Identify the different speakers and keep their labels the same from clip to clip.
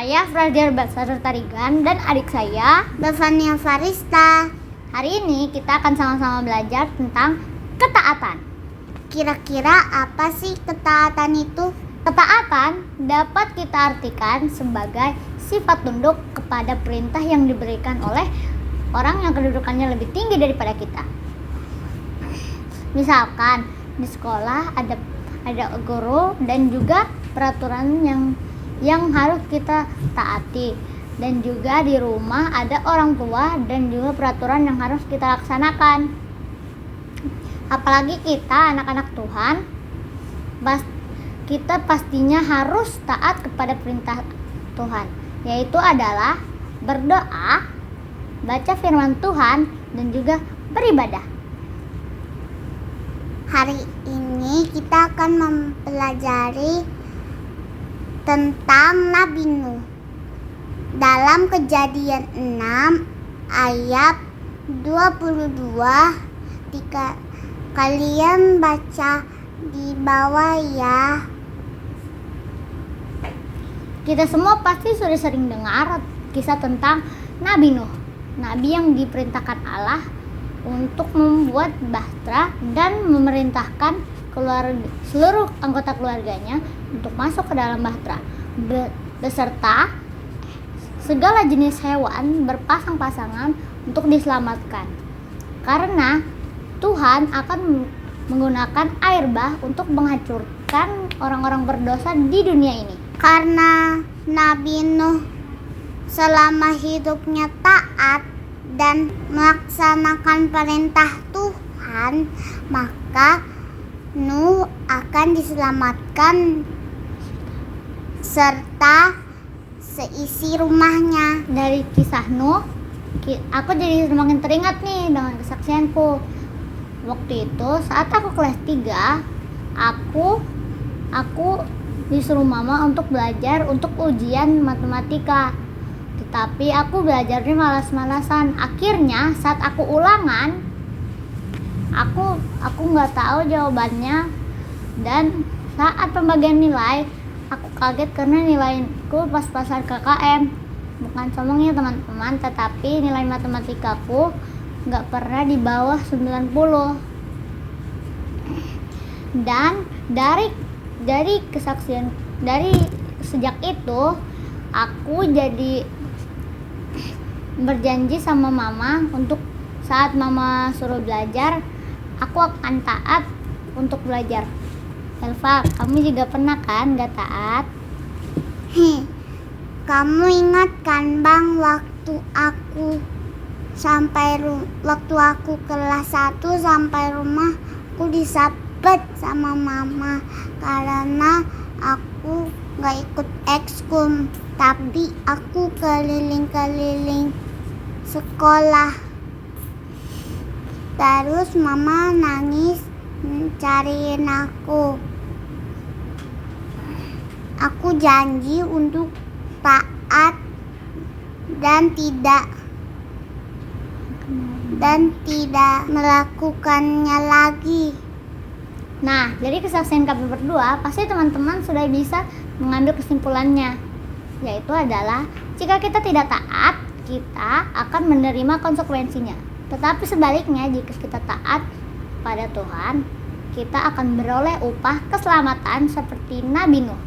Speaker 1: Saya Frazier Batsar Tarigan dan adik saya
Speaker 2: Bavania Farista.
Speaker 1: Hari ini kita akan sama-sama belajar tentang ketaatan.
Speaker 2: Kira-kira apa sih ketaatan itu?
Speaker 1: Ketaatan dapat kita artikan sebagai sifat tunduk kepada perintah yang diberikan oleh orang yang kedudukannya lebih tinggi daripada kita. Misalkan di sekolah ada guru dan juga peraturan yang harus kita taati, dan juga di rumah ada orang tua dan juga peraturan yang harus kita laksanakan. Apalagi kita anak-anak Tuhan, kita pastinya harus taat kepada perintah Tuhan, yaitu adalah berdoa, baca firman Tuhan, dan juga beribadah.
Speaker 2: Hari ini kita akan mempelajari tentang Nabi Nuh. Dalam Kejadian 6 ayat 22, kalian baca di bawah ya.
Speaker 1: Kita semua pasti sudah sering dengar kisah tentang Nabi Nuh, nabi yang diperintahkan Allah untuk membuat bahtera dan memerintahkan seluruh anggota keluarganya untuk masuk ke dalam bahtera beserta segala jenis hewan berpasang-pasangan untuk diselamatkan, karena Tuhan akan menggunakan air bah untuk menghancurkan orang-orang berdosa di dunia ini.
Speaker 2: Karena Nabi Nuh selama hidupnya taat dan melaksanakan perintah Tuhan, maka Nuh akan diselamatkan serta seisi rumahnya.
Speaker 1: Dari kisah Nuh, aku jadi semakin teringat nih dengan kesaksianku. Waktu itu saat aku kelas 3, aku disuruh mama untuk belajar untuk ujian matematika. Tetapi aku belajarnya malas-malasan. Akhirnya saat aku ulangan, aku nggak tahu jawabannya, dan saat pembagian nilai aku kaget karena nilaiku pas-pasan KKM. Bukan sombongnya teman-teman, tetapi nilai matematikaku nggak pernah di bawah 90. Dan dari kesaksian sejak itu aku jadi berjanji sama mama untuk saat mama suruh belajar, aku akan taat untuk belajar. Elva, kamu juga pernah kan gak taat?
Speaker 2: Kamu ingat kan Bang, waktu aku kelas 1 sampai rumah, aku disabet sama mama karena aku gak ikut ekskul, tapi aku keliling-keliling sekolah. Terus mama nangis cariin aku. Aku janji untuk taat dan tidak melakukannya lagi.
Speaker 1: Nah, dari kesaksian kami berdua, pasti teman-teman sudah bisa mengambil kesimpulannya, yaitu adalah jika kita tidak taat, kita akan menerima konsekuensinya. Tetapi sebaliknya, jika kita taat pada Tuhan, kita akan beroleh upah keselamatan seperti Nabi Nuh.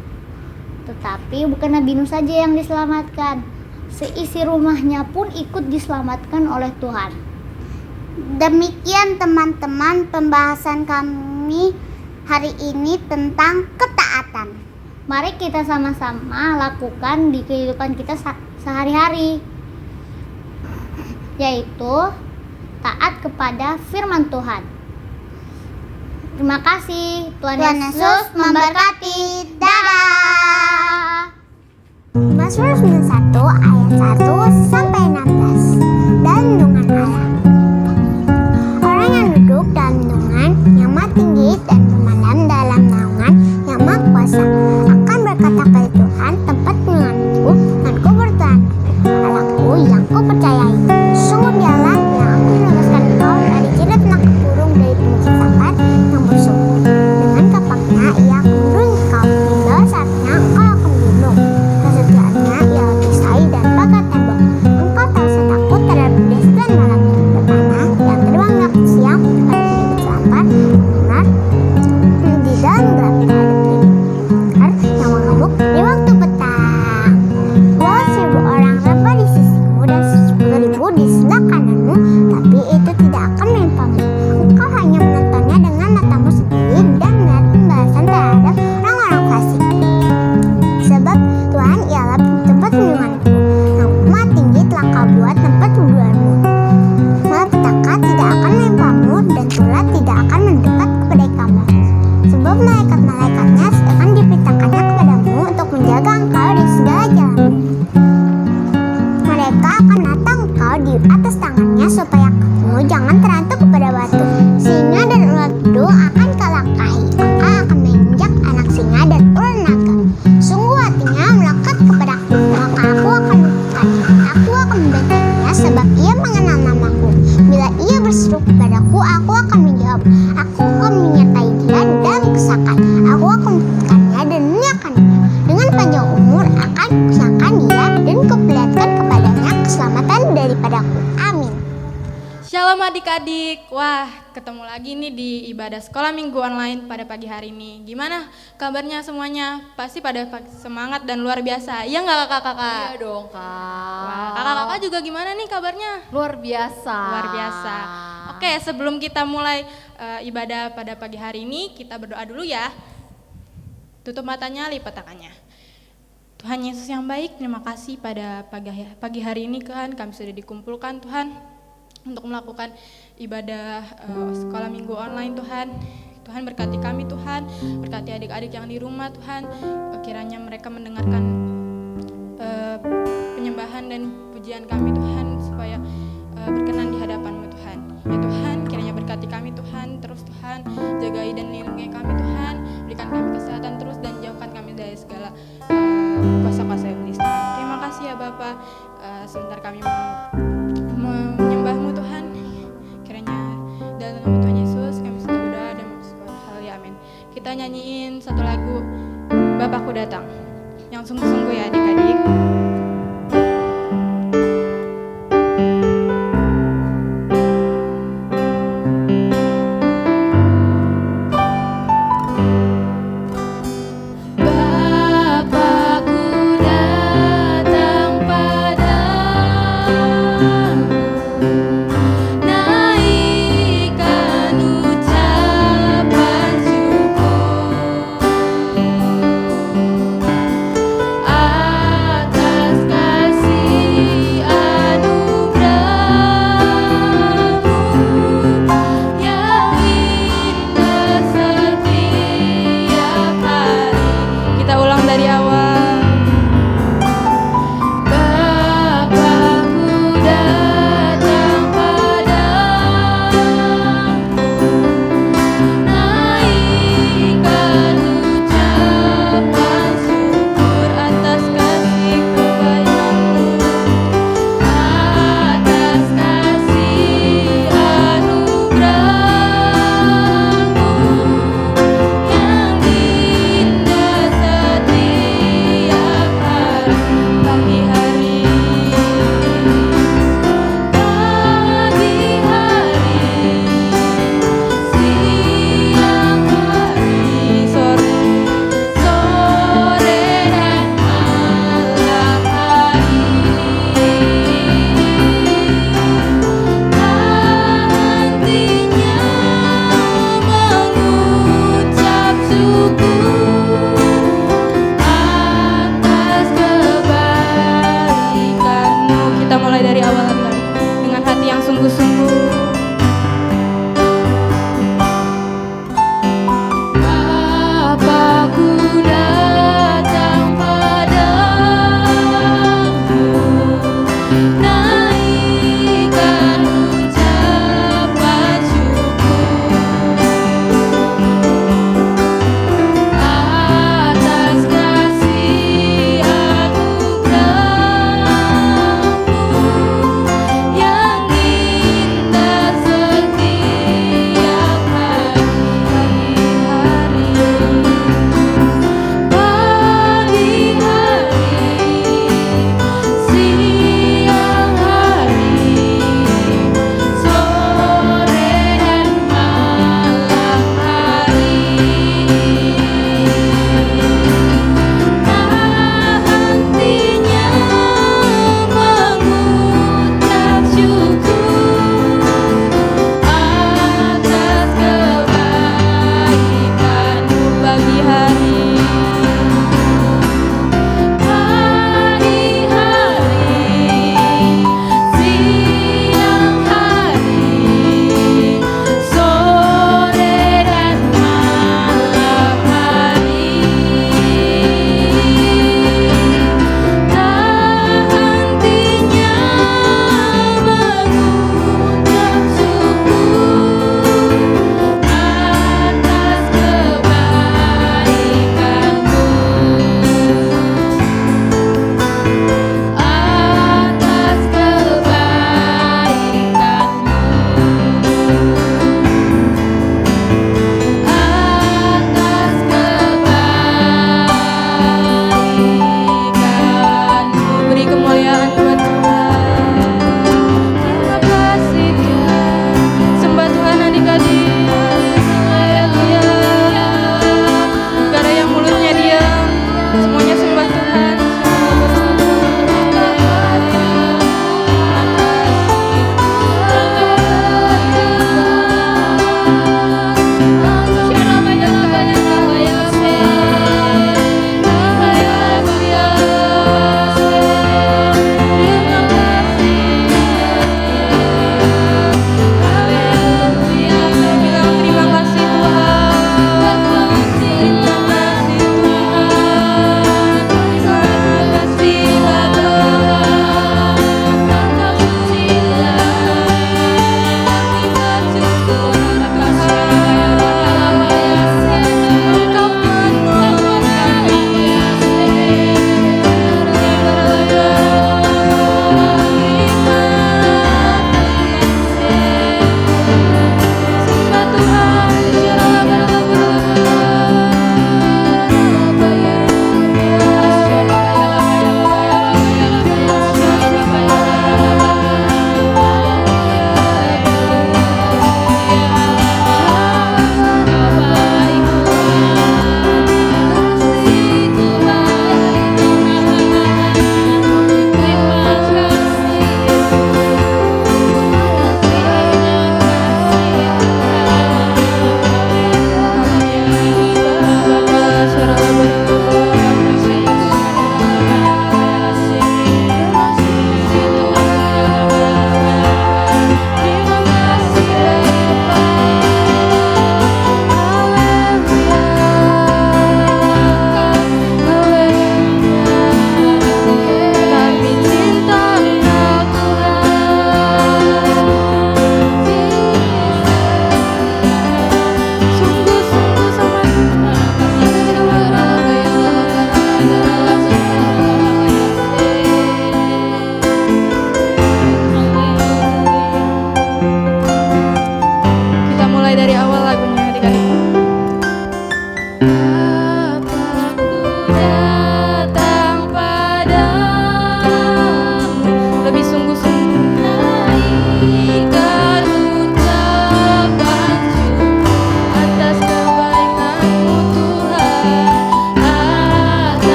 Speaker 1: Tetapi bukan Nabi Nuh saja yang diselamatkan, seisi rumahnya pun ikut diselamatkan oleh Tuhan.
Speaker 2: Demikian teman-teman pembahasan kami hari ini tentang ketaatan.
Speaker 1: Mari kita sama-sama lakukan di kehidupan kita sehari-hari, yaitu taat kepada firman Tuhan. Terima kasih. Tuhan Yesus memberkati. Dadah.
Speaker 2: Mazmur 91 ayat 1 sampai 16. Dan renungan Allah. Orang yang duduk dalam naungan yang maha tinggi dan memandang dalam naungan yang maha kuasa akan berkata kepada Tuhan, tempat tinggalku dan kubertuhanku, Allahku yang kupercayai. Sungguh dialah yang aku melepaskan engkau dari jerat nangkap burung, dari penyakit sangkar yang busuk. Dengan kapaknya ia akan melindungi engkau, di bawah sayapnya engkau akan berlindung. Kesetiaannya ia engkau di segala jalan. Mereka akan menatang engkau di atas tangannya supaya kamu jangan terantuk kepada batu. Singa dan ular kudung akan kau langkahi. Engkau akan menginjak anak singa dan ular naga. Sungguh hatinya melekat kepadaku, maka aku akan membukannya. Aku akan membentangnya sebab ia mengenal namaku. Bila ia berseru kepadaku, aku akan menjawab. Aku akan menyertai dia dalam kesakan. Aku akan membuktikannya dan menyayanginya. Dengan panjang umur akan kusiapkan dia dan kuperlihatkan kepadanya keselamatan daripadaku. Amin.
Speaker 3: Shalom adik-adik, wah ketemu lagi nih di ibadah sekolah minggu online pada pagi hari ini. Gimana kabarnya semuanya? Pasti pada semangat dan luar biasa, iya nggak kakak-kakak?
Speaker 4: Iya dong kak.
Speaker 3: Wah, kakak-kakak juga gimana nih kabarnya?
Speaker 4: Luar biasa.
Speaker 3: Luar biasa. Oke, sebelum kita mulai ibadah pada pagi hari ini, kita berdoa dulu ya. Tutup matanya, lipat tangannya. Tuhan Yesus yang baik, terima kasih pada pagi hari ini Tuhan, kami sudah dikumpulkan Tuhan untuk melakukan ibadah sekolah minggu online Tuhan. Tuhan berkati kami Tuhan, berkati adik-adik yang di rumah Tuhan, kiranya mereka mendengarkan penyembahan dan pujian kami Tuhan, supaya berkenan di hadapan-Mu Tuhan. Ya Tuhan, kiranya berkati kami Tuhan, terus Tuhan, jagai dan lindungi kami Tuhan, berikan kami kesehatan terus dan jauhkan kami dari segala kuasa-kuasa iblis Tuhan. Terima kasih ya Bapa, sebentar kami menyembah-Mu Tuhan, kiranya dalam nama Tuhan Yesus kami sudah berdoa dan bersyukur. Haleluya, amin. Kita nyanyiin satu lagu Bapakku Datang yang sungguh-sungguh ya adik-adik.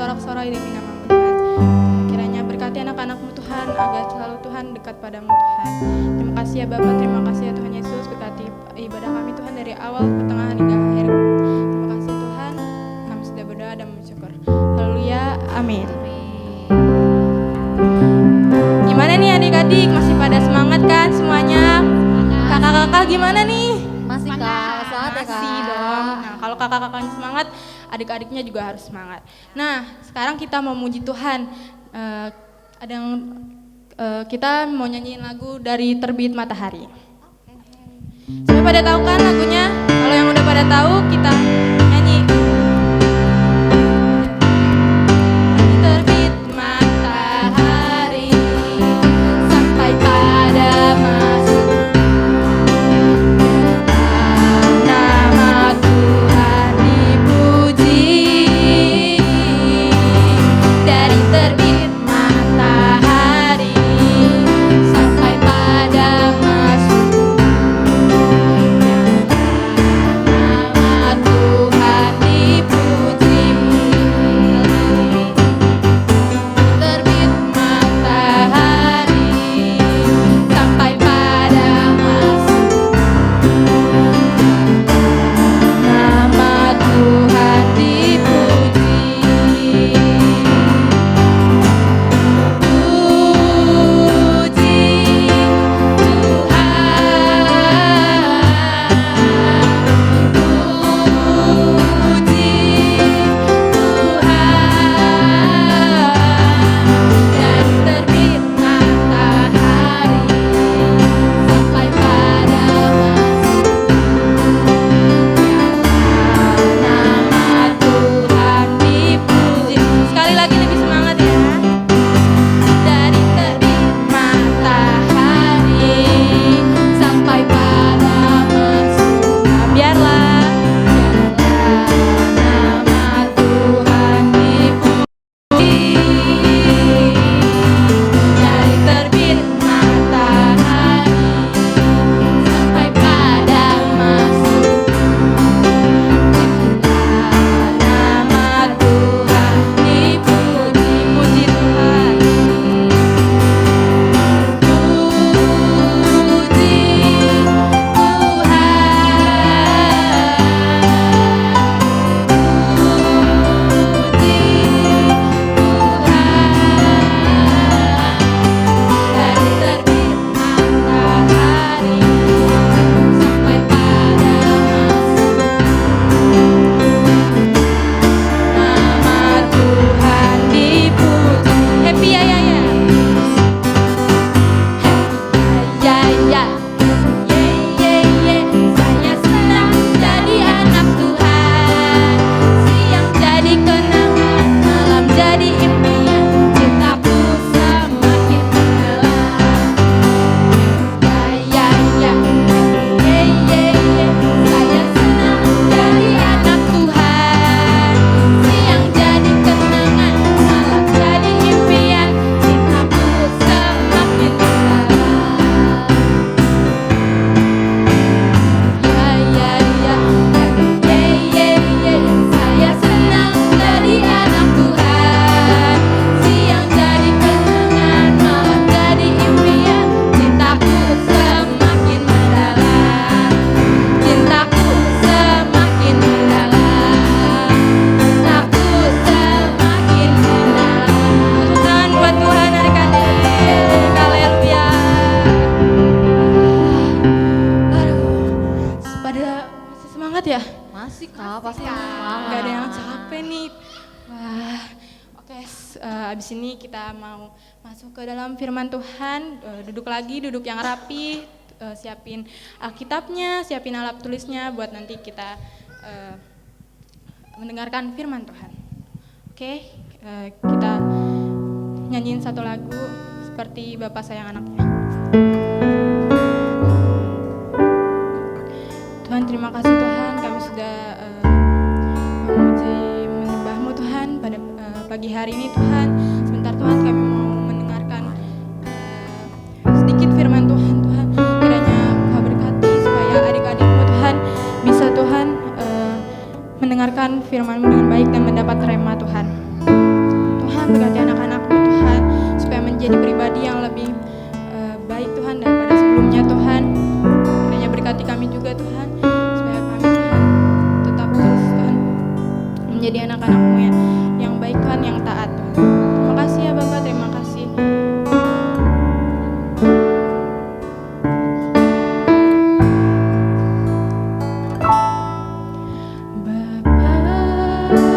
Speaker 3: sorak-sorai demi nama-Mu Tuhan. Kiranya berkati anak-anak-Mu Tuhan, agar selalu Tuhan dekat padamu Tuhan. Terima kasih ya Bapak, terima kasih ya Tuhan Yesus, berkati ibadah kami Tuhan dari awal, pertengahan hingga akhir. Terima kasih Tuhan, kami sudah berdoa dan bersyukur. Haleluya, amin. Gimana nih adik-adik, masih pada semangat kan semuanya? Kakak-kakak gimana nih?
Speaker 4: Masih Kak, semangat ya Kak.
Speaker 3: Masih dong. Nah, kalau kakak-kakaknya semangat, adik-adiknya juga harus semangat. Nah, sekarang kita mau muji Tuhan. Ada yang kita mau nyanyiin lagu dari Terbit Matahari. Sudah pada tahu kan lagunya? Kalau yang udah pada tahu, kita nyanyi. Terbit matahari sampai pada masuk. Nama Tuhan dipuji dari terbit matahari sampai pada masuk. Nama Tuhan dipuji terbit matahari sampai pada masuk. Nama Tuhan dipuji. Puji Tuhan, dari terbit matahari sampai pada masuk. Nama Tuhan dipuji. Sekali lagi lebih semangat ya. Dari terbit matahari sampai pada masuk. Nah, biarlah nama Tuhan dipuji. Dari terbit matahari sampai pada masuk. Nama Tuhan dipuji. Puji Tuhan. Dari terbit matahari sampai pada masuk. Nama Tuhan dipuji. Happy ya ya ya. Ya ya. Ye ye ye. Saya senang jadi anak Tuhan. Siang jadi kenangan, malam jadi impian. Cintaku semakin mendalam. Ya ya ya. Ye ye ye. Saya senang jadi anak Tuhan. Siang jadi kenangan, malam jadi impian. Cintaku semakin mendalam. Ya ya ya. Ye ye ye. Saya senang jadi anak Tuhan. Siang jadi kenangan, malam jadi impian. Cintaku semakin mendalam. Cintaku semakin mendalam. Cintaku semakin mendalam. Tuhan buat Tuhan adik-adik. Haleluya. Aduh, pada masih semangat ya?
Speaker 4: Masih Kak, pasti
Speaker 3: Nggak ada yang capek nih. Wah, oke. Abis ini kita mau masuk ke dalam firman Tuhan. Duduk lagi, duduk yang rapi. Siapin Alkitabnya, siapin alat tulisnya buat nanti kita mendengarkan firman Tuhan. Oke, kita nyanyiin satu lagu seperti Bapak Sayang Anaknya. Tuhan, terima kasih Tuhan, kami sudah memuji menyembah-Mu Tuhan pada pagi hari ini Tuhan. Sebentar Tuhan, kami mau mendengarkan sedikit firman Tuhan. Tuhan, kiranya Kau berkati supaya adik-adik-Mu Tuhan bisa Tuhan mendengarkan firman-Mu dengan baik dan mendapat rema Tuhan. berkati anak-anakmu Tuhan, supaya menjadi pribadi yang lebih baik Tuhan daripada sebelumnya Tuhan. Kiranya berkati kami juga Tuhan, supaya kami Tuhan tetap terus Tuhan menjadi anak-anakmu yang baik Tuhan, yang taat Tuhan. Terima kasih ya Bapak, terima kasih. Bapa,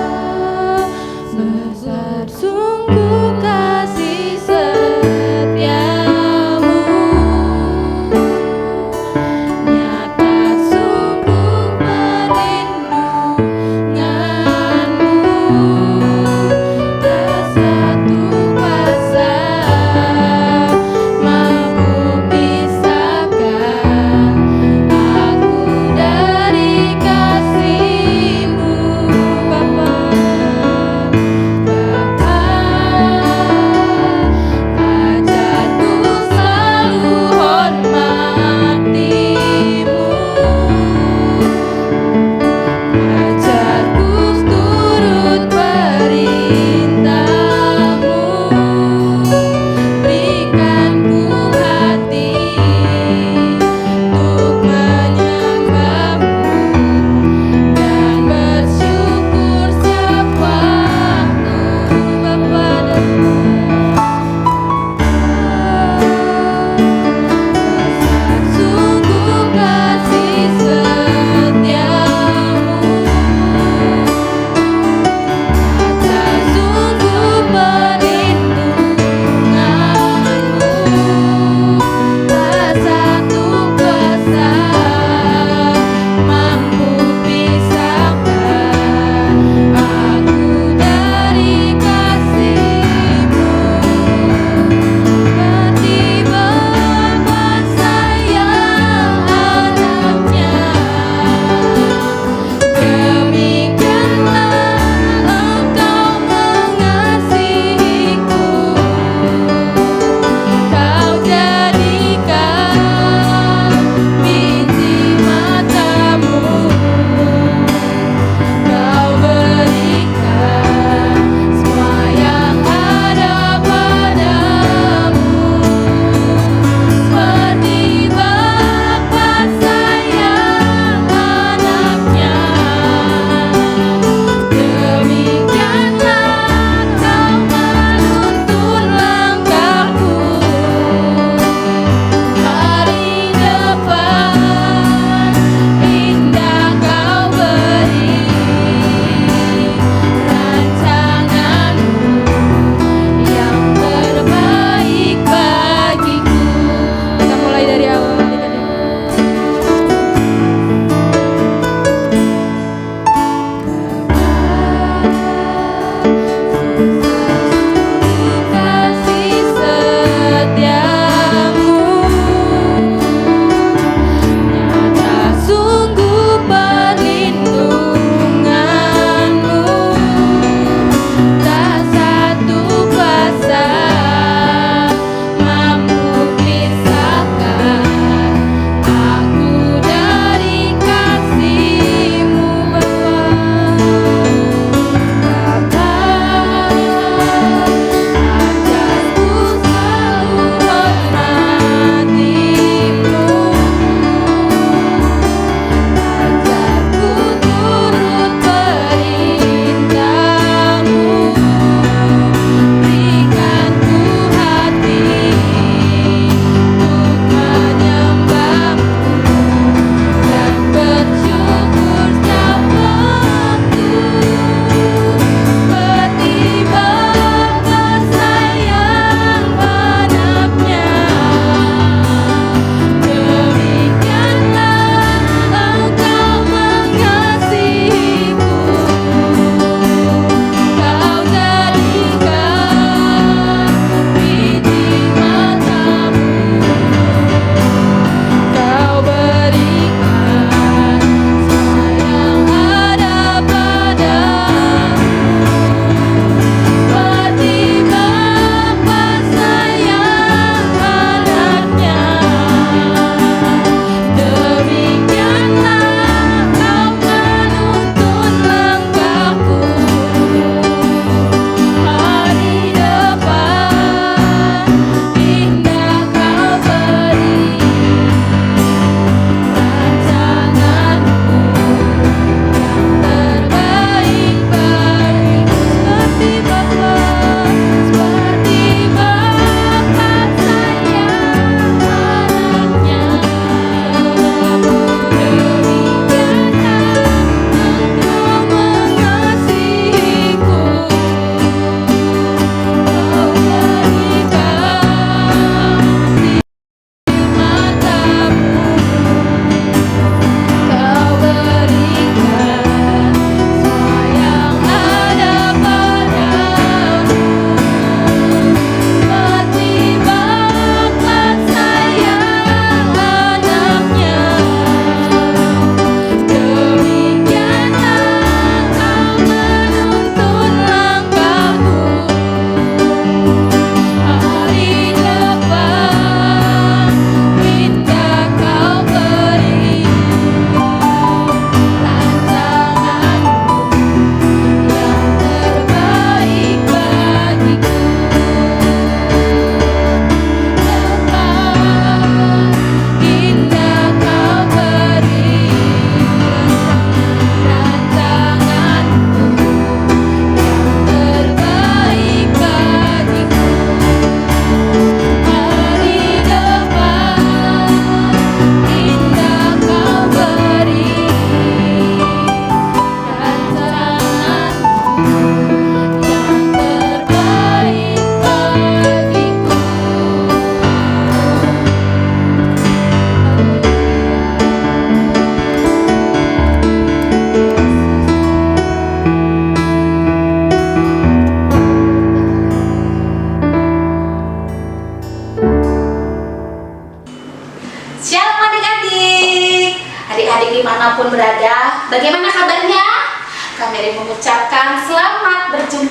Speaker 3: besar sungguh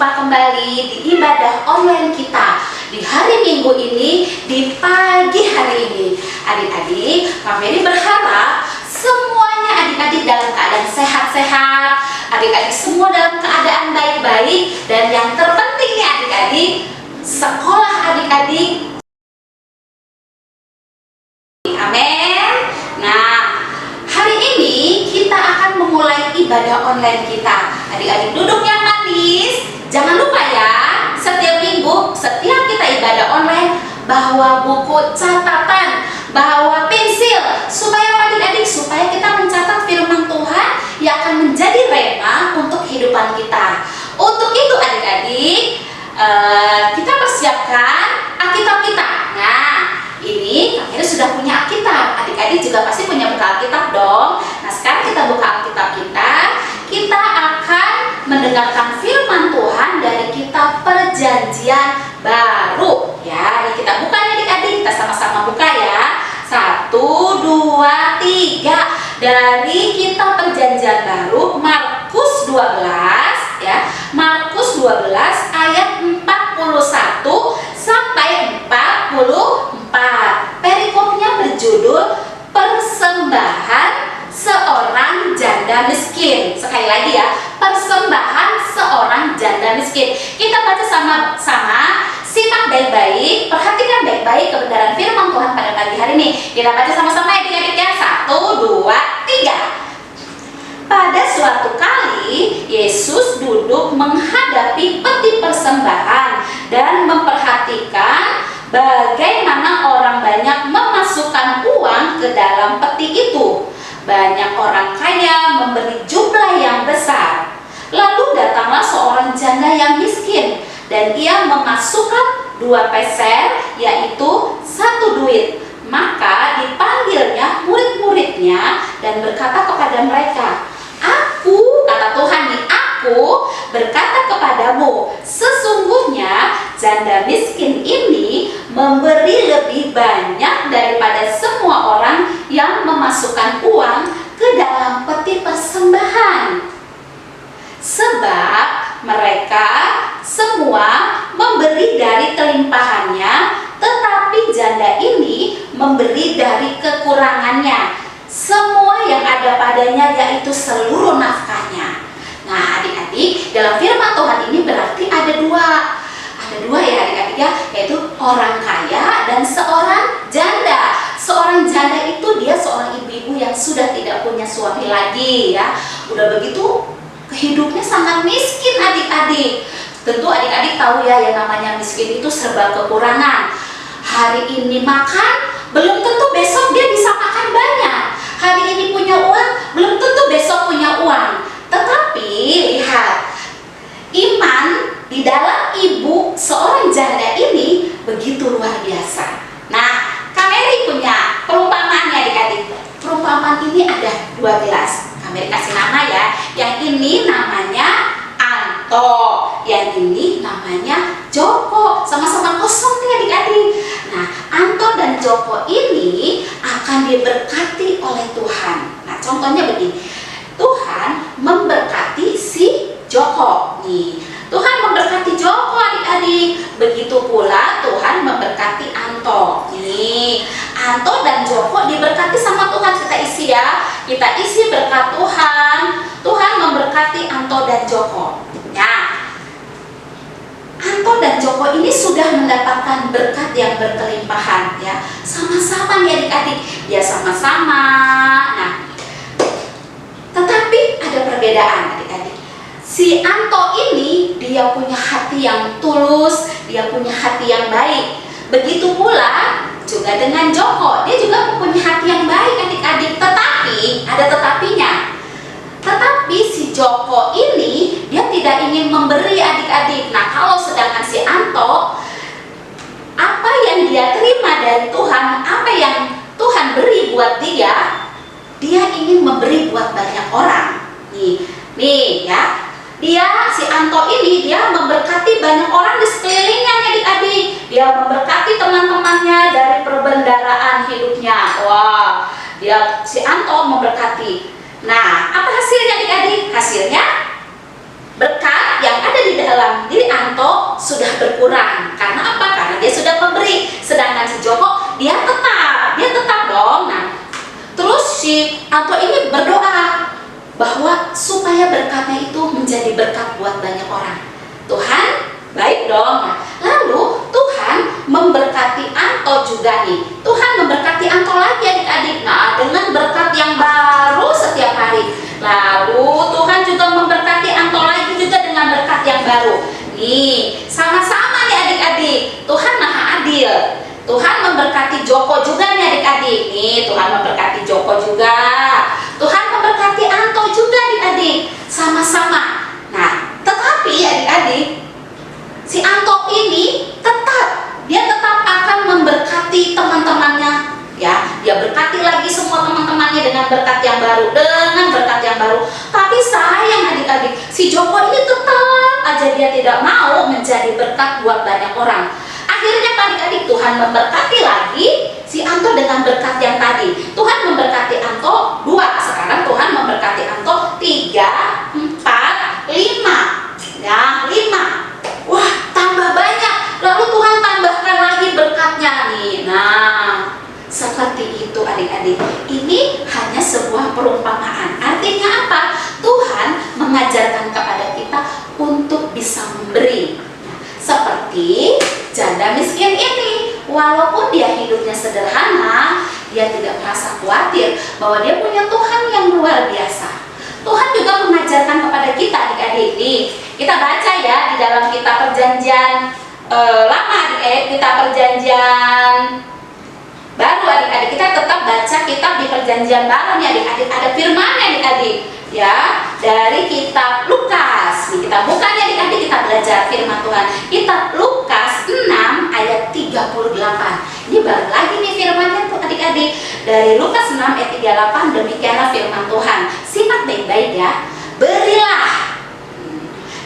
Speaker 5: berjumpa kembali di ibadah online kita di hari Minggu ini, di pagi hari ini. Adik-adik, Kak Mary berharap semuanya adik-adik dalam keadaan sehat-sehat, adik-adik semua dalam keadaan baik-baik, dan yang terpenting nih adik-adik, sekolah adik-adik. Amin. Nah, hari ini kita akan memulai ibadah online kita. Adik-adik duduk yang manis. Jangan lupa ya, setiap minggu, setiap kita ibadah online, bawa buku catatan, bawa pensil, supaya adik-adik, supaya kita mencatat firman Tuhan yang akan menjadi rema untuk kehidupan kita. Untuk itu adik-adik, kita persiapkan Alkitab kita. Nah, ini Kak Mary sudah punya Alkitab. Adik-adik juga pasti punya buka Alkitab dong. Nah, sekarang kita buka Alkitab kita. Kita akan mendengarkan firman Tuhan dari kitab Perjanjian Baru. Ya, ini kita buka ya adik-adik. Kita sama-sama buka ya. 1, 2, 3. Dari kitab Perjanjian Baru, Markus 12 ya. Markus 12 ayat 41 sampai 44. Perikopnya berjudul Persembahan Seorang Janda Miskin. Sekali lagi ya, persembahan seorang janda miskin. Kita baca sama-sama, simak baik-baik, perhatikan baik-baik kebenaran firman Tuhan pada pagi hari ini. Kita baca sama-sama ya adik-adik ya. 1, 2, 3. Pada suatu kali, Yesus duduk menghadapi peti persembahan dan memperhatikan bagaimana orang banyak memasukkan uang ke dalam peti itu. Banyak orang kaya memberi jumlah yang besar. Lalu datanglah seorang janda yang miskin, dan ia memasukkan 2 peser, yaitu 1 duit. Maka dipanggilnya murid-muridnya dan berkata kepada mereka, "Aku," kata Tuhan nih, "aku berkata kepadamu, sesungguhnya janda miskin ini memberi lebih banyak daripada semua orang yang memasukkan uang ke dalam peti persembahan. Sebab mereka semua memberi dari kelimpahannya, tetapi janda ini memberi dari kekurangannya, semua yang ada padanya, yaitu seluruh nafkahnya." Nah adik-adik, dalam firman Tuhan ini berarti ada dua ya adik-adik ya, yaitu orang kaya dan seorang janda. Seorang janda itu dia seorang ibu-ibu yang sudah tidak punya suami lagi ya. Udah begitu hidupnya sangat miskin adik-adik. Tentu adik-adik tahu ya, yang namanya miskin itu serba kekurangan. Hari ini makan, belum tentu besok dia bisa makan banyak. Hari ini punya uang, belum tentu besok punya uang. Tetapi lihat, iman di dalam ibu seorang janda ini begitu luar biasa. Nah, Kak Mary punya perumpamaannya adik-adik. Perumpamaan ini ada 12. Kak Mary kasih nama ya. Yang ini namanya Anto, yang ini namanya Joko. Sama-sama kosong nih adik-adik. Nah, Anto dan Joko ini akan diberkati oleh Tuhan. Nah, contohnya begini. Tuhan memberkati si Joko nih. Tuhan memberkati Joko adik-adik. Begitu pula Tuhan memberkati Anto. Nih, Anto dan Joko diberkati sama Tuhan. Kita isi ya. Kita isi berkat Tuhan. Tuhan memberkati Anto dan Joko. Nah, Anto dan Joko ini sudah mendapatkan berkat yang berkelimpahan ya. Sama-sama nih adik-adik. Ya sama-sama. Nah, tetapi ada perbedaan adik-adik. Si Anto ini dia punya hati yang tulus, dia punya hati yang baik. Begitu pula juga dengan Joko, dia juga mempunyai hati yang baik adik-adik. Tetapi ada tetapinya. Tetapi si Joko ini dia tidak ingin memberi adik-adik. Nah, kalau sedangkan si Anto, apa yang dia terima dari Tuhan, apa yang Tuhan beri buat dia ingin memberi buat banyak orang. Nih ya. Dia si Anto ini dia memberkati banyak orang di sekelilingnya adik-adik. Dia memberkati teman-temannya dari perbendaharaan hidupnya. Wah, dia si Anto memberkati. Nah, apa hasilnya adik-adik? Hasilnya berkat yang ada di dalam diri Anto sudah berkurang. Karena apa? Karena dia sudah memberi. Sedangkan si Joko dia tetap dong. Nah, terus si Anto ini berdoa bahwa supaya berkatnya itu menjadi berkat buat banyak orang. Tuhan baik dong. Nah, lalu Tuhan memberkati Anto juga nih. Tuhan memberkati Anto lagi adik-adik. Nah, dengan berkat yang baru setiap hari. Lalu Tuhan juga memberkati Anto lagi juga dengan berkat yang baru. Nih, sama-sama nih adik-adik. Tuhan Maha Adil. Tuhan memberkati Joko juga nih adik-adik. Nih, Tuhan memberkati Joko juga. Tuhan memberkati Anto juga adik-adik. Sama-sama. Nah, tetapi adik-adik, si Anto ini dia tetap akan memberkati teman-temannya, ya. Dia berkati lagi semua teman-temannya dengan berkat yang baru, Tapi sayang adik-adik, si Joko ini tetap aja dia tidak mau menjadi berkat buat banyak orang. Akhirnya adik-adik, Tuhan memberkati lagi si Anto dengan berkat yang tadi. Tuhan memberkati Anto 2, sekarang Tuhan memberkati Anto 3, 4, 5. Ya, 5. Wah, tambah banyak. Lalu Tuhan tambahkan lagi berkatnya nih. Nah, seperti itu adik-adik. Ini hanya sebuah perumpamaan. Artinya apa? Tuhan mengajarkan kepada kita untuk bisa memberi. Seperti janda miskin ini, walaupun dia hidupnya sederhana, dia tidak merasa khawatir bahwa dia punya Tuhan yang luar biasa. Tuhan juga mengajarkan kepada kita adik-adik. Nih, kita baca ya di dalam kitab Perjanjian Lama, kitab Perjanjian Baru adik-adik. Kita tetap baca kitab di Perjanjian Baru nih adik-adik. Ada firman-nya adik-adik, ya, dari kitab Lukas. Nih, kita buka ya adik-adik, kita belajar firman Tuhan. Kitab Lukas 6 ayat 38. Ini baru lagi nih firman-nya tuh adik-adik. Dari Lukas 6 ayat 38, demikianlah firman Tuhan. Simak baik-baik ya. Berilah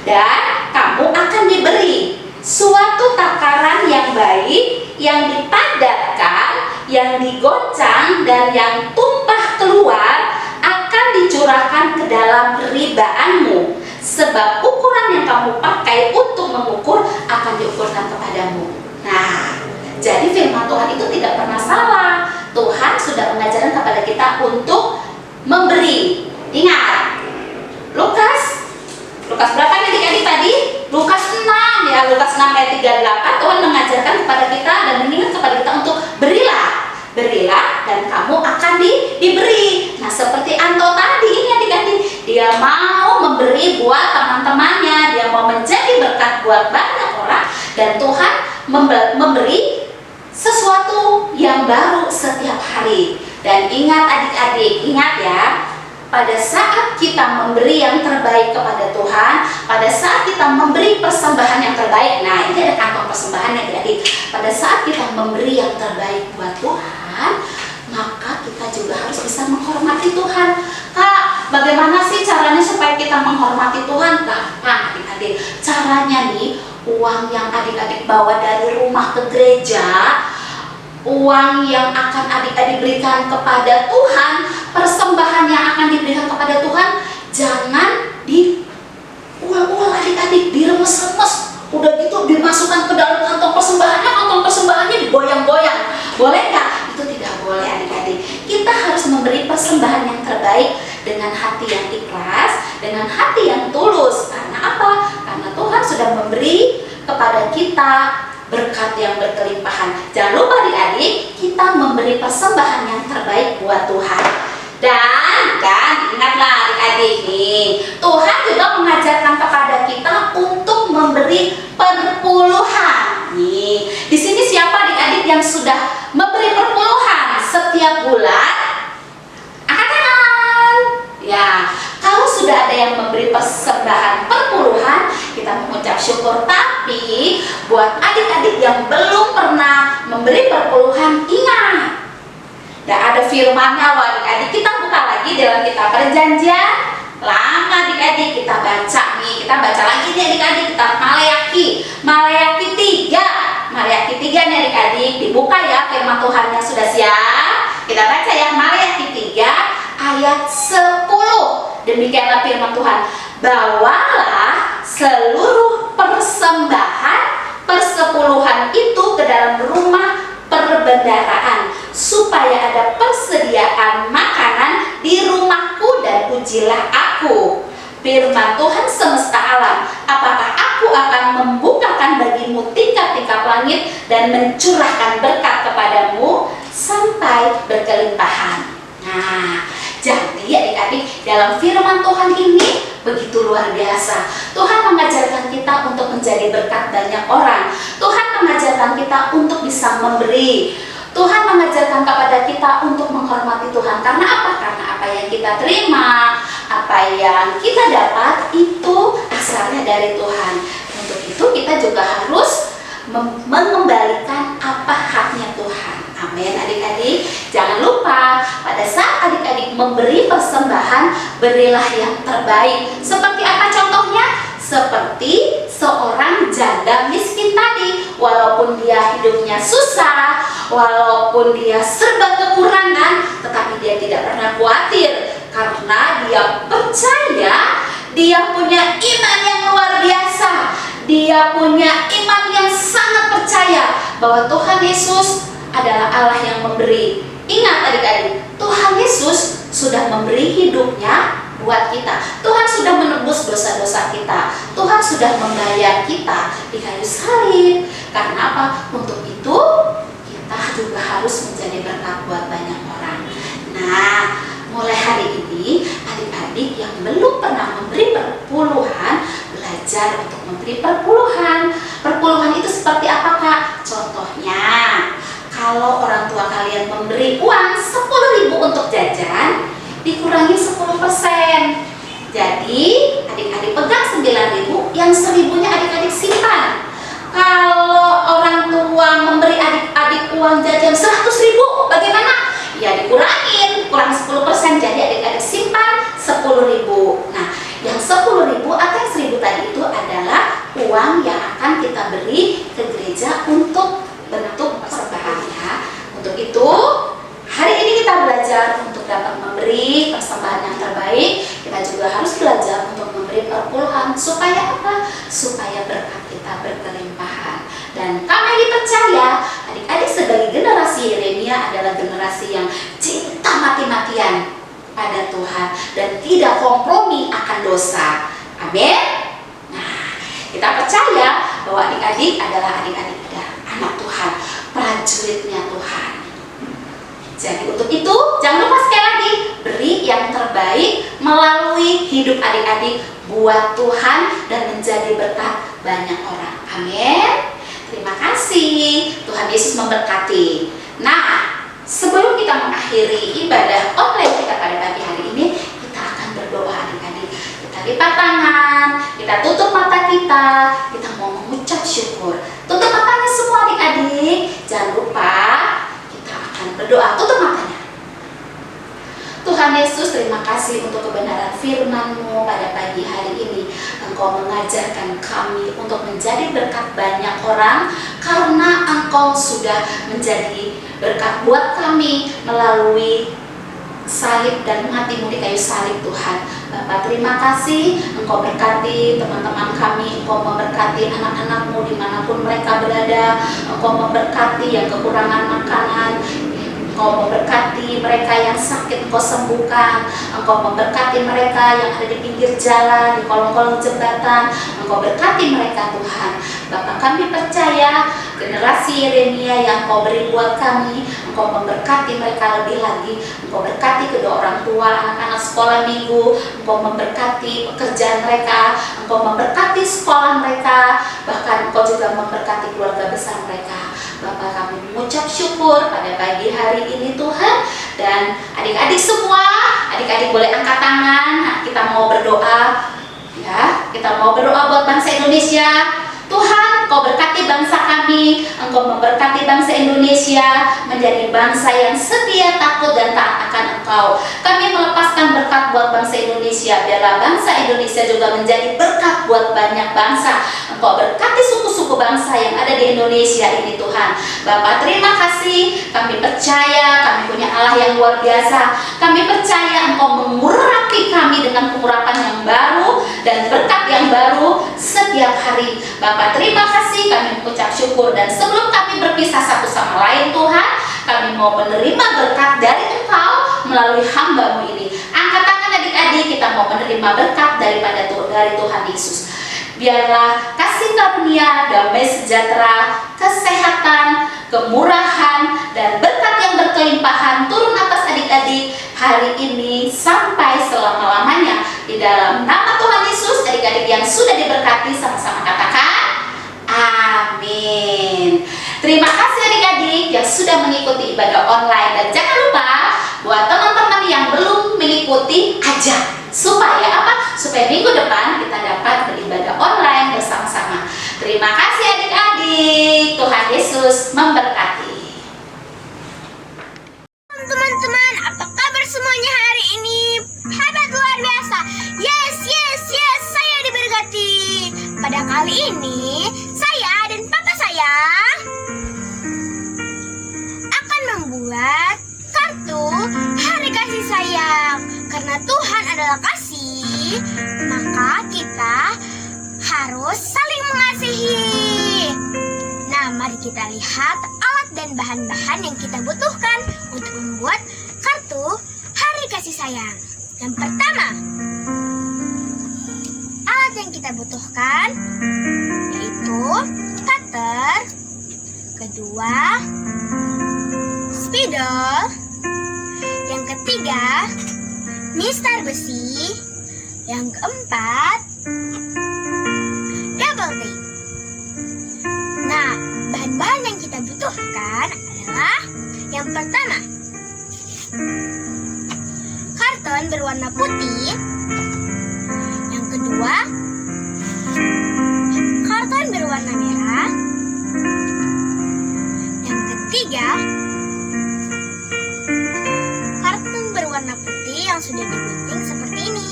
Speaker 5: dan kamu akan diberi suatu takaran yang baik, yang dipadatkan, yang digoncang, dan yang tumpah keluar akan dicurahkan ke dalam ribaanmu. Sebab ukuran yang kamu pakai untuk mengukur akan diukurkan kepadamu. Nah, jadi firman Tuhan itu tidak pernah salah. Tuhan sudah mengajarkan kepada kita untuk memberi. Ingat, Lukas berapa nih adik-adik tadi? Lukas 6 ya, Lukas 6 ayat 38. Tuhan mengajarkan kepada kita dan mengingat kepada kita untuk berilah dan kamu akan diberi. Nah, seperti Anto tadi ini adik-adik, dia mau memberi buat teman-temannya, dia mau menjadi berkat buat banyak orang, dan Tuhan memberi sesuatu yang baru setiap hari. Dan ingat adik-adik, ingat ya, pada saat kita memberi yang terbaik kepada Tuhan, pada saat kita memberi persembahan yang terbaik, nah ini ada kantong persembahan adik-adik. Pada saat kita memberi yang terbaik buat Tuhan, maka kita juga harus bisa menghormati Tuhan. Kak, bagaimana sih caranya supaya kita menghormati Tuhan? Gampang adik-adik. Caranya nih, uang yang adik-adik bawa dari rumah ke gereja, uang yang akan adik-adik berikan kepada Tuhan, persembahan yang akan diberikan kepada Tuhan, jangan diulang-ulang adik-adik, diremes-remes. Udah gitu dimasukkan ke dalam kantong persembahannya digoyang-goyang. Boleh nggak? Itu tidak boleh adik-adik. Kita harus memberi persembahan yang terbaik dengan hati yang ikhlas, dengan hati yang tulus. Karena apa? Karena Tuhan sudah memberi kepada kita berkat yang berkelimpahan. Jangan lupa adik-adik, kita memberi persembahan yang terbaik buat Tuhan. Dan ingatlah adik-adik nih, Tuhan juga mengajarkan kepada kita untuk memberi perpuluhan. Nih, di sini siapa adik-adik yang sudah memberi perpuluhan setiap bulan? Angkat tangan. Ya, kalau sudah ada yang memberi persembahan perpuluhan, kita mengucap syukur. Tapi buat adik-adik yang belum pernah memberi perpuluhan, ingat, dan ada firman-Nya loh adik-adik. Kita buka lagi dalam kitab Perjanjian Lama adik-adik, kita baca nih, kita baca lagi nih adik-adik, kita Maleakhi 3 nih adik-adik, dibuka ya firman Tuhan yang sudah siap. Kita baca ya, Maleakhi 3 ayat 10. Demikianlah firman Tuhan. Bawalah seluruh persembahan persepuluhan itu ke dalam rumah perbendaharaan, supaya ada persediaan makanan di rumahku, dan ujilah aku. Firman Tuhan semesta alam, apakah aku akan membukakan bagimu tingkap-tingkap langit dan mencurahkan berkat kepadamu sampai berkelimpahan. Nah, jadi adik-adik, dalam firman Tuhan ini begitu luar biasa. Tuhan mengajarkan kita untuk menjadi berkat banyak orang. Tuhan mengajarkan kita untuk bisa memberi. Tuhan mengajarkan kepada kita untuk menghormati Tuhan. Karena apa? Karena apa yang kita terima, apa yang kita dapat itu asalnya dari Tuhan. Untuk itu kita juga harus mengembalikan apa haknya Tuhan. Amin adik-adik. Jangan lupa pada saat adik-adik memberi persembahan, berilah yang terbaik. Seperti apa contohnya? Seperti seorang janda miskin tadi. Walaupun dia hidupnya susah, walaupun dia serba kekurangan, tetapi dia tidak pernah khawatir, karena dia percaya dia punya iman yang luar biasa. Dia punya iman yang sangat percaya bahwa Tuhan Yesus adalah Allah yang memberi. Ingat adik-adik, Tuhan Yesus sudah memberi hidupnya buat kita. Tuhan sudah menebus dosa-dosa kita. Tuhan sudah membayar kita di kayu salib. Karena apa? Untuk itu kita juga harus menjadi berkat buat banyak orang. Nah, mulai hari ini adik-adik yang belum pernah memberi perpuluhan, belajar untuk memberi perpuluhan. Perpuluhan itu seperti apa, Kak? Contohnya, kalau orang tua kalian memberi uang 10.000 untuk jajan, dikurangi 10%. Jadi adik-adik pegang 9.000, yang 1.000-nya adik-adik simpan. Kalau orang tua memberi adik-adik uang jajan 100.000, bagaimana? Ya dikurangin, kurang 10%, jadi adik-adik simpan 10.000. Nah, yang 10.000 atau yang 1.000 tadi itu adalah uang yang akan kita beri ke gereja untuk bentuk persembahannya. Untuk itu, hari ini kita belajar untuk dapat memberi persembahan yang terbaik. Kita juga harus belajar untuk memberi perpuluhan. Supaya apa? Supaya berkat kita berkelimpahan. Dan kami dipercaya, adik-adik sebagai generasi Yeremia adalah generasi yang cinta mati-matian pada Tuhan dan tidak kompromi akan dosa. Amin. Nah, kita percaya bahwa adik-adik adalah adik-adik anak Tuhan, prajuritnya Tuhan. Jadi untuk itu, jangan lupa sekali lagi, beri yang terbaik melalui hidup adik-adik buat Tuhan dan menjadi berkat banyak orang. Amin. Terima kasih. Tuhan Yesus memberkati. Nah, sebelum kita mengakhiri ibadah online kita pada pagi hari ini, kita akan berdoa adik-adik. Kita lipat tangan, kita tutup mata kita mau mengucap syukur. Tutup matanya semua adik-adik. Jangan lupa kita akan berdoa. Tutup matanya. Tuhan Yesus, terima kasih untuk kebenaran firman-Mu pada pagi hari ini. Engkau mengajarkan kami untuk menjadi berkat banyak orang, karena Engkau sudah menjadi berkat buat kami melalui salib dan mati-Mu di kayu salib. Tuhan Bapak, terima kasih. Engkau berkati teman-teman kami, Engkau memberkati anak-anak-Mu dimanapun mereka berada. Engkau memberkati yang kekurangan makanan, Engkau memberkati mereka yang sakit, Engkau sembuhkan. Engkau memberkati mereka yang ada di pinggir jalan, di kolong-kolong jembatan. Engkau berkati mereka Tuhan. Bapak, kami percaya generasi Yeremia yang Engkau beri buat kami, Engkau memberkati mereka lebih lagi. Engkau berkati kedua orang tua, anak-anak sekolah minggu. Engkau memberkati pekerjaan mereka, Engkau memberkati sekolah mereka, bahkan Engkau juga memberkati keluarga besar mereka. Bapak, kami mengucap syukur pada pagi hari ini Tuhan. Dan adik-adik semua, adik-adik boleh angkat tangan. Nah, kita mau berdoa, ya. Kita mau berdoa buat bangsa Indonesia. Tuhan, Engkau berkati bangsa kami, Engkau Engkau memberkati bangsa Indonesia menjadi bangsa yang setia, takut, dan taat akan Engkau. Kami melepaskan berkat buat bangsa Indonesia, biarlah bangsa Indonesia juga menjadi berkat buat banyak bangsa. Engkau berkati suku-suku bangsa yang ada di Indonesia ini Tuhan. Bapa, terima kasih. Kami percaya kami punya Allah yang luar biasa. Kami percaya Engkau mengurapi kami dengan pengurapan yang baru dan berkat yang baru setiap hari. Bapa, terima kasih. Kami mengucap syukur, dan sebelum kami berpisah satu sama lain Tuhan, kami mau menerima berkat dari Engkau melalui hamba-Mu ini. Angkat tangan adik-adik, kita mau menerima berkat dari Tuhan Yesus. Biarlah kasih karunia, damai sejahtera, kesehatan, kemurahan, dan berkat yang berkelimpahan turun atas adik-adik hari ini sampai selama-lamanya. Di dalam nama Tuhan Yesus, adik-adik yang sudah diberkati sama-sama katakan amin. Terima kasih adik-adik yang sudah mengikuti ibadah online, dan jangan lupa buat teman-teman yang belum mengikuti, ajak supaya apa? Supaya minggu depan kita dapat beribadah online bersama-sama. Terima kasih adik-adik. Tuhan Yesus memberkati.
Speaker 2: Teman-teman, apa kabar semuanya hari ini? Hebat, luar biasa. Yes, saya diberkati. Pada kali ini, saya dan papa saya akan membuat kartu hari kasih sayang. Karena Tuhan adalah kasih, maka kita harus saling mengasihi. Nah, mari kita lihat alat dan bahan-bahan yang kita butuhkan untuk membuat kartu hari kasih sayang. Yang pertama, alat yang kita butuhkan yaitu cutter, kedua, spidol, yang ketiga, mistar besi, yang keempat, double tape. Nah, bahan-bahan yang kita butuhkan adalah yang pertama, karton berwarna putih, yang kedua, karton berwarna merah, yang ketiga, karton berwarna putih yang sudah digunting seperti ini,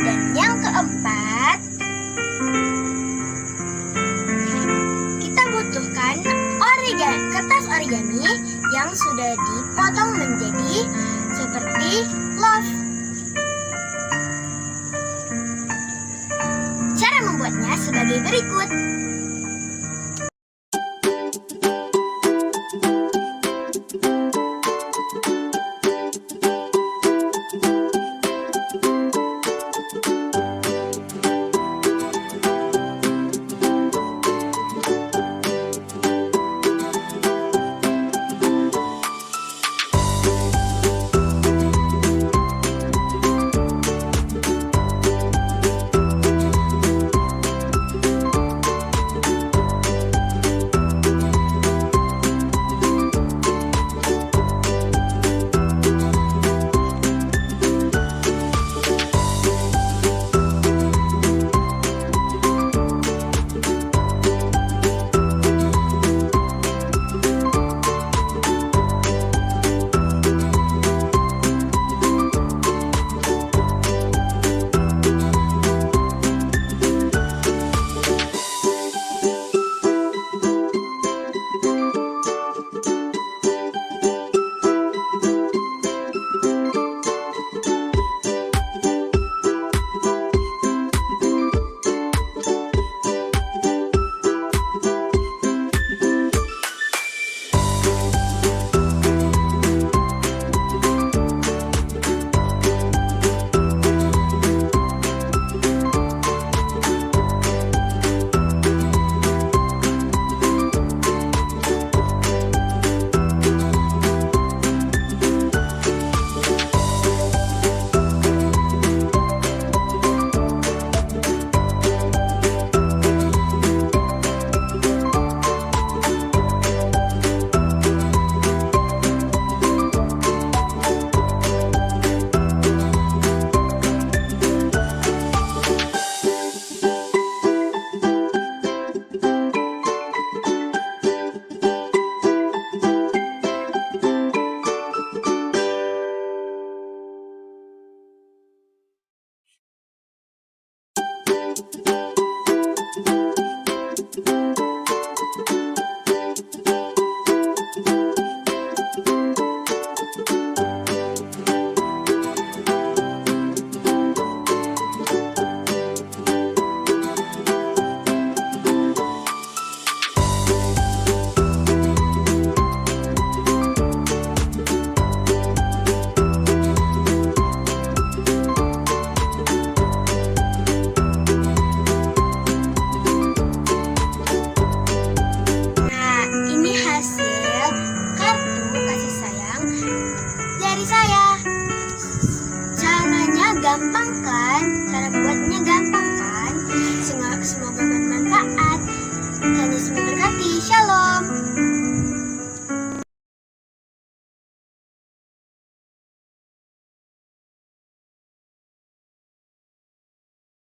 Speaker 2: dan yang keempat, kita butuhkan kertas origami yang sudah dipotong menjadi seperti love. Cara membuatnya sebagai berikut.